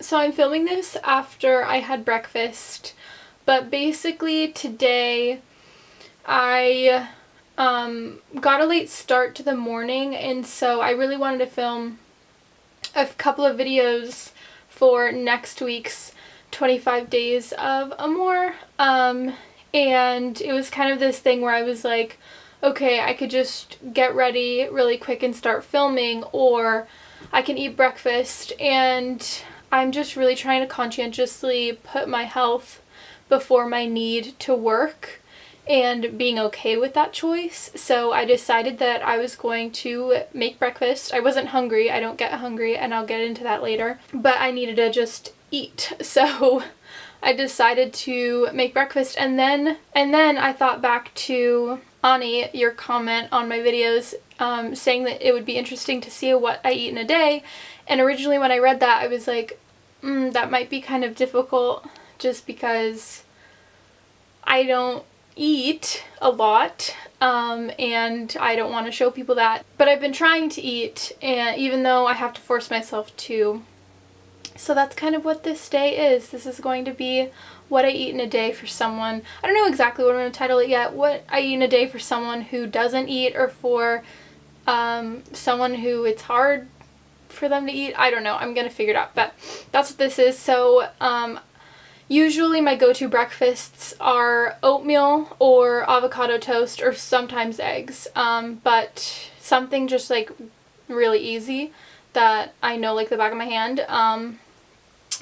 So I'm filming this after I had breakfast, but basically today I got a late start to the morning, and so I really wanted to film a couple of videos for next week's 25 days of Amore, and it was kind of this thing where I was like, okay, I could just get ready really quick and start filming, or I can eat breakfast, and I'm just really trying to conscientiously put my health before my need to work and being okay with that choice. So I decided that I was going to make breakfast. I wasn't hungry. I don't get hungry, and I'll get into that later. But I needed to just eat. So I decided to make breakfast, and then I thought back to Ani, your comment on my videos, saying that it would be interesting to see what I eat in a day. And originally when I read that, I was like, that might be kind of difficult just because I don't eat a lot, and I don't want to show people that. But I've been trying to eat, and even though I have to force myself to. So that's kind of what this day is. This is going to be what I eat in a day for someone. I don't know exactly what I'm going to title it yet. What I eat in a day for someone who doesn't eat, or for someone who it's hard for them to eat. I don't know. I'm going to figure it out. But that's what this is. So usually my go-to breakfasts are oatmeal or avocado toast, or sometimes eggs. But something just like really easy that I know like the back of my hand.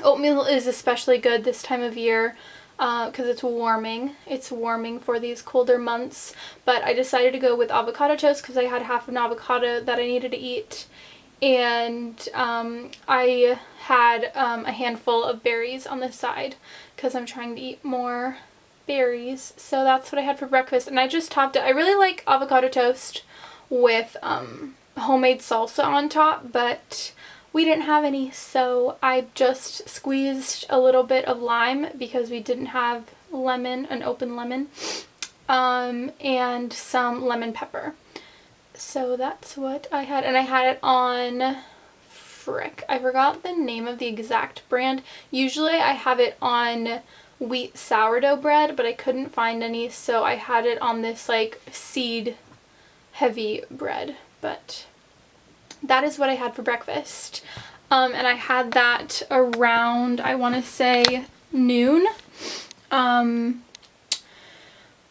Oatmeal is especially good this time of year because it's warming. It's warming for these colder months. But I decided to go with avocado toast because I had half an avocado that I needed to eat. And I had a handful of berries on the side because I'm trying to eat more berries. So that's what I had for breakfast. And I just topped it. I really like avocado toast with homemade salsa on top, but we didn't have any, so I just squeezed a little bit of lime because we didn't have lemon, an open lemon, and some lemon pepper. So that's what I had, and I had it on, I forgot the name of the exact brand. Usually I have it on wheat sourdough bread, but I couldn't find any, so I had it on this like seed heavy bread. But that is what I had for breakfast. And I had that around, I want to say, noon.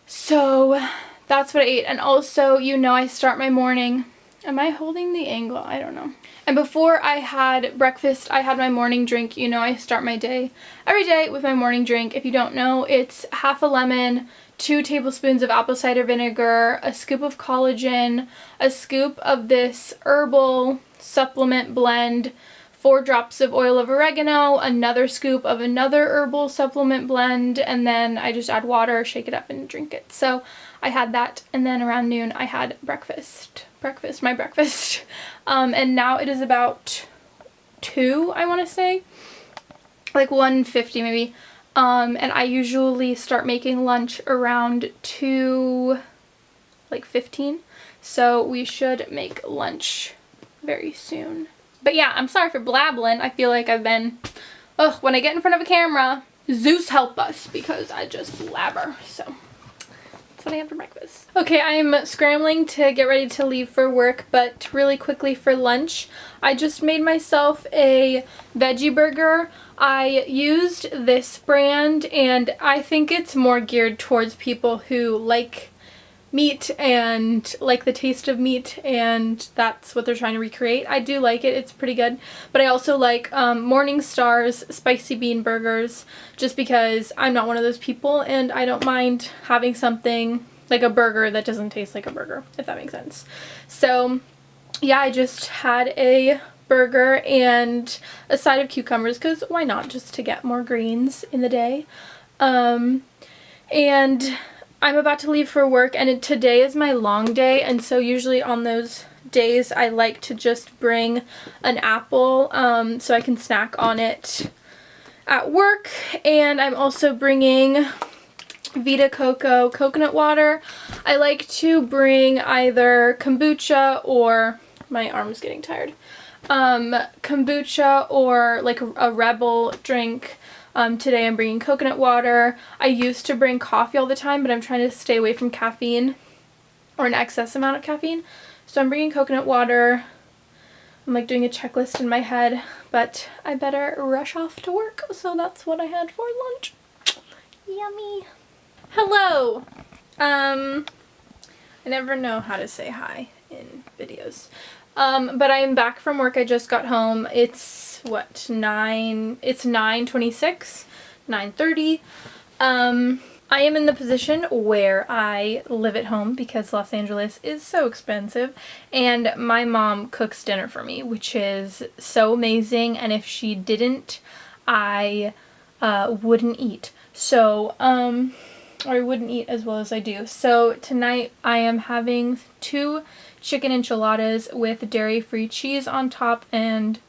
So that's what I ate. And also, you know, I start my morning. Am I holding the angle? I don't know. And before I had breakfast, I had my morning drink. You know, I start my day every day with my morning drink. If you don't know, it's half a lemon, 2 tablespoons of apple cider vinegar, a scoop of collagen, a scoop of this herbal supplement blend, 4 drops of oil of oregano, another scoop of another herbal supplement blend, and then I just add water, shake it up, and drink it. So I had that, and then around noon I had my breakfast. And now it is about 2, I want to say, like 1:50 maybe. And I usually start making lunch around 2:15. So we should make lunch very soon. But yeah, I'm sorry for blabbling. I feel like I've been, when I get in front of a camera, Zeus help us, because I just blabber. So that's what I have for breakfast. Okay, I'm scrambling to get ready to leave for work, but really quickly for lunch, I just made myself a veggie burger. I used this brand, and I think it's more geared towards people who like meat and like the taste of meat, and that's what they're trying to recreate. I do like it. It's pretty good. But I also like Morningstar's spicy bean burgers, just because I'm not one of those people, and I don't mind having something like a burger that doesn't taste like a burger, if that makes sense. So yeah, I just had a burger and a side of cucumbers, because why not, just to get more greens in the day. And I'm about to leave for work, and today is my long day, and so usually on those days I like to just bring an apple so I can snack on it at work. And I'm also bringing Vita Coco coconut water. I like to bring either kombucha or, my arm's getting tired, kombucha or like a Rebel drink. Today I'm bringing coconut water. I used to bring coffee all the time, but I'm trying to stay away from caffeine or an excess amount of caffeine. So I'm bringing coconut water. I'm like doing a checklist in my head, but I better rush off to work. So that's what I had for lunch. Yummy. Hello. I never know how to say hi in videos. But I am back from work. I just got home. It's what, 9? It's 9:26, 9:30. I am in the position where I live at home because Los Angeles is so expensive, and my mom cooks dinner for me, which is so amazing, and if she didn't, I wouldn't eat. So, or I wouldn't eat as well as I do. So tonight I am having 2 chicken enchiladas with dairy-free cheese on top and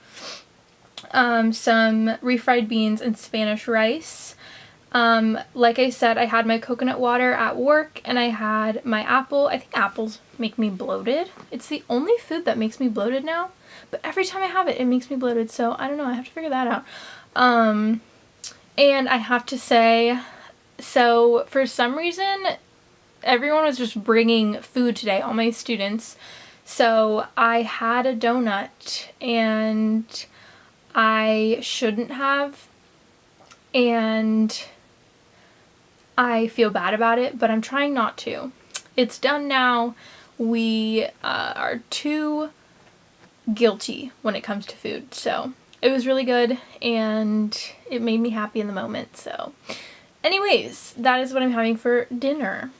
some refried beans and Spanish rice. Like I said, I had my coconut water at work and I had my apple. I think apples make me bloated. It's the only food that makes me bloated now, but every time I have it, it makes me bloated. So I don't know, I have to figure that out. And I have to say, so for some reason, everyone was just bringing food today, all my students. So I had a donut and I shouldn't have, and I feel bad about it, but I'm trying not to. It's done now. We are too guilty when it comes to food. So it was really good and it made me happy in the moment. So anyways, that is what I'm having for dinner.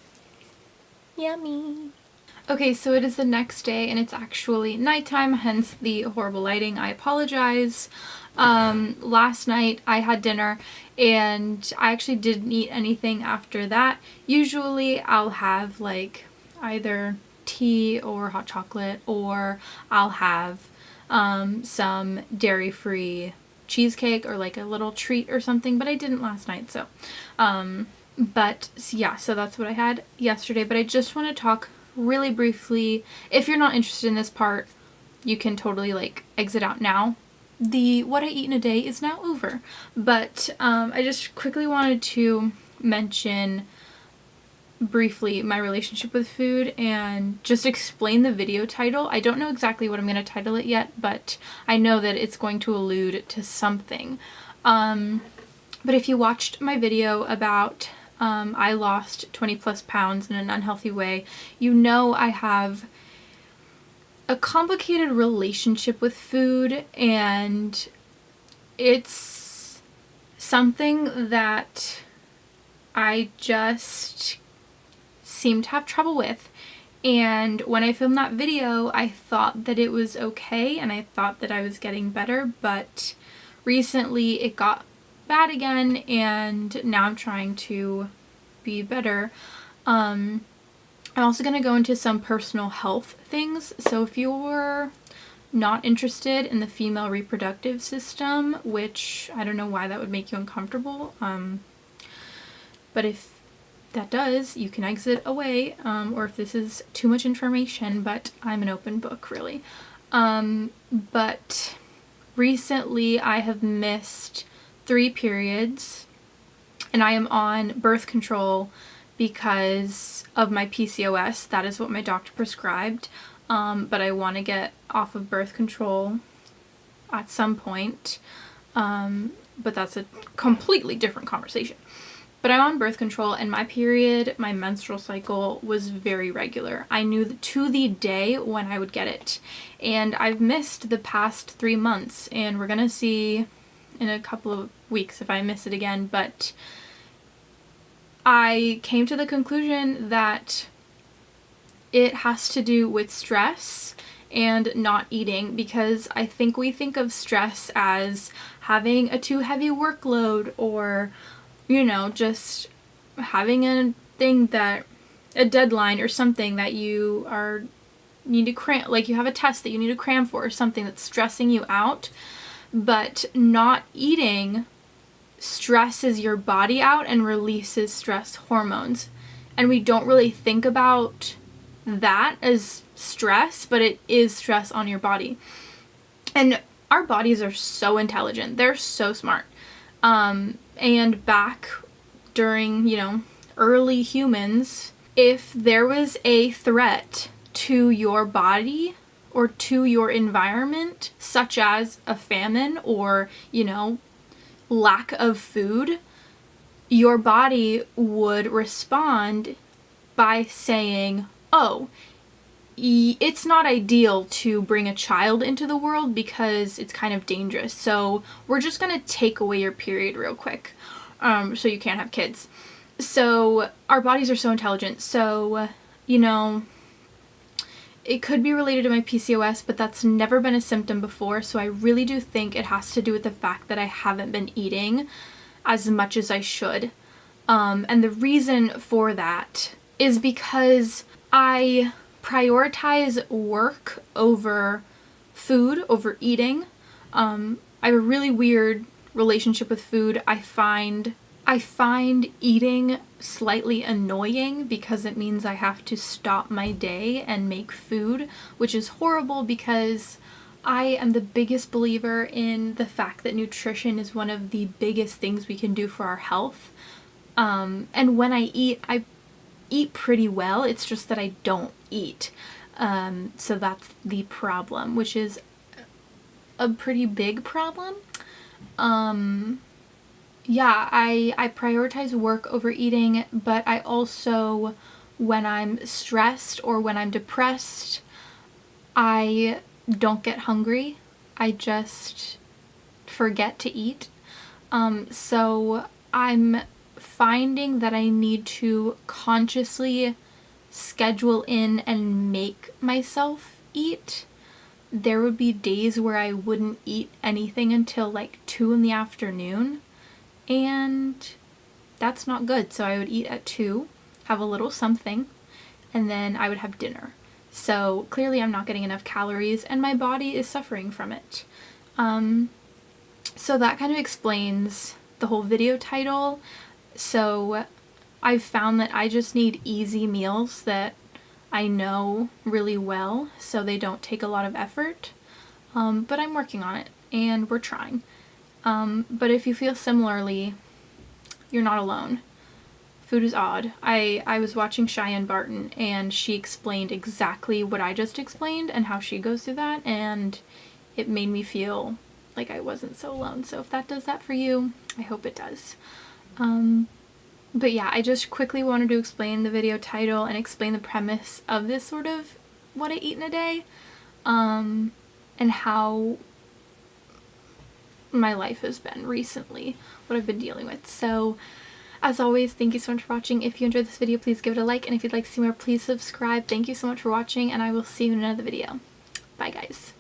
Yummy. Okay, so it is the next day and it's actually nighttime, hence the horrible lighting. I apologize. Last night I had dinner and I actually didn't eat anything after that. Usually I'll have like either tea or hot chocolate, or I'll have some dairy-free cheesecake or like a little treat or something, but I didn't last night. So but yeah, so that's what I had yesterday. But I just want to talk really briefly. If you're not interested in this part, you can totally like exit out now. The what I eat in a day is now over, but I just quickly wanted to mention briefly my relationship with food and just explain the video title. I don't know exactly what I'm going to title it yet, but I know that it's going to allude to something. But if you watched my video about I lost 20 plus pounds in an unhealthy way, you know I have a complicated relationship with food, and it's something that I just seem to have trouble with. And when I filmed that video, I thought that it was okay and I thought that I was getting better, but recently it got bad again and now I'm trying to be better. I'm also going to go into some personal health things. So if you're not interested in the female reproductive system, which I don't know why that would make you uncomfortable, but if that does, you can exit away, or if this is too much information, but I'm an open book, really. But recently I have missed 3 periods and I am on birth control because of my PCOS. That is what my doctor prescribed, but I want to get off of birth control at some point, but that's a completely different conversation. But I'm on birth control and my period, my menstrual cycle was very regular. I knew to the day when I would get it, and I've missed the past 3 months, and we're gonna see in a couple of weeks if I miss it again, but I came to the conclusion that it has to do with stress and not eating, because I think we think of stress as having a too heavy workload, or you know, just having a thing that, a deadline or something that you need to cram, like you have a test that you need to cram for or something that's stressing you out. But not eating stresses your body out and releases stress hormones. And we don't really think about that as stress, but it is stress on your body. And our bodies are so intelligent. They're so smart. And back during, you know, early humans, if there was a threat to your body or to your environment, such as a famine or, you know, lack of food, your body would respond by saying, oh, it's not ideal to bring a child into the world because it's kind of dangerous. So we're just going to take away your period real quick, so you can't have kids. So our bodies are so intelligent. So, you know, it could be related to my PCOS, but that's never been a symptom before. So I really do think it has to do with the fact that I haven't been eating as much as I should. And the reason for that is because I prioritize work over food, over eating. I have a really weird relationship with food. I find eating slightly annoying because it means I have to stop my day and make food, which is horrible because I am the biggest believer in the fact that nutrition is one of the biggest things we can do for our health. And when I eat pretty well. It's just that I don't eat. So that's the problem, which is a pretty big problem. Yeah, I prioritize work over eating, but I also, when I'm stressed or when I'm depressed, I don't get hungry. I just forget to eat. So I'm finding that I need to consciously schedule in and make myself eat. There would be days where I wouldn't eat anything until like 2 in the afternoon, and that's not good. So I would eat at 2, have a little something, and then I would have dinner. So clearly I'm not getting enough calories and my body is suffering from it. So that kind of explains the whole video title. So I've found that I just need easy meals that I know really well, so they don't take a lot of effort. But I'm working on it and we're trying. But if you feel similarly, you're not alone. Food is odd. I was watching Cheyenne Barton and she explained exactly what I just explained and how she goes through that, and it made me feel like I wasn't so alone. So if that does that for you, I hope it does. But yeah, I just quickly wanted to explain the video title and explain the premise of this sort of what I eat in a day, and how my life has been recently, what I've been dealing with. So as always, thank you so much for watching. If you enjoyed this video, please give it a like, and if you'd like to see more, please subscribe. Thank you so much for watching, and I will see you in another video. Bye guys.